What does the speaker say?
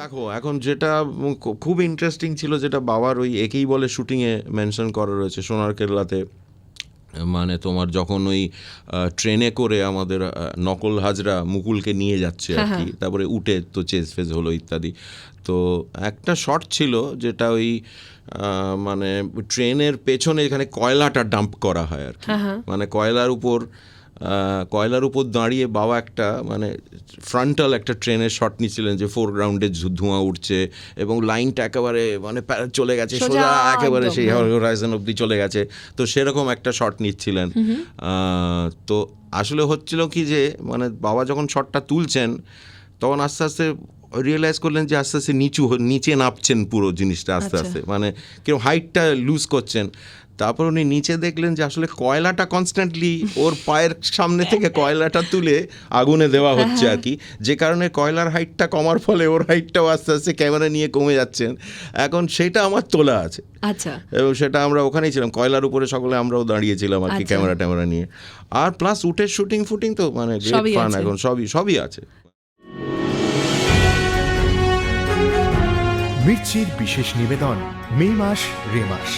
দেখো এখন যেটা খুব ইন্টারেস্টিং ছিল, যেটা বাবার ওই একেই বলে শুটিংয়ে মেনশন করা রয়েছে সোনার কেল্লাতে, মানে তোমার যখন ওই ট্রেনে করে আমাদের নকল হাজরা মুকুলকে নিয়ে যাচ্ছে আর কি, তারপরে উঠে তো চেজ ফেজ হলো ইত্যাদি। তো একটা শট ছিল যেটা ওই মানে ট্রেনের পেছনে এখানে কয়লাটা ডাম্প করা হয় আর কি, মানে কয়লার উপর দাঁড়িয়ে বাবা একটা মানে ফ্রন্টাল একটা ট্রেনের শট নিচ্ছিলেন, যে ফোরগ্রাউন্ডে ধোঁয়া উঠছে এবং লাইনটা একেবারে মানে চলে গেছে সোজা একেবারে সেই হরাইজন অব্দি চলে গেছে, তো সেরকম একটা শট নিচ্ছিলেন। তো আসলে হচ্ছিল কি যে মানে বাবা যখন শটটা তুলছেন তখন আস্তে আস্তে রিয়েলাইজ করলেন যে আস্তে আস্তে নিচে নামছেন পুরো জিনিসটা আস্তে আস্তে, মানে কেউ হাইটটা লুজ করছেন। তারপর উনি নিচে দেখলেন যে আসলে কয়লাটা কনস্ট্যান্টলি ওর পায়ের সামনে থেকে কয়লাটা তুলে আগুনে দেওয়া হচ্ছে আর কি, যে কারণে কয়লার হাইটটা কমার ফলে ওর হাইটটাও আস্তে আস্তে ক্যামেরা নিয়ে কমে যাচ্ছেন। এখন সেটা আমার তোলা আছে, আচ্ছা, এবং সেটা আমরা ওখানেই ছিলাম, কয়লার উপরে সকলে আমরাও দাঁড়িয়েছিলাম আর কি ক্যামেরা নিয়ে। আর প্লাস উঠে শুটিং তো মানে গ্রেট ফান, এখন সবই আছে। মির্চির বিশেষ নিবেদন মে মাস রে মাস।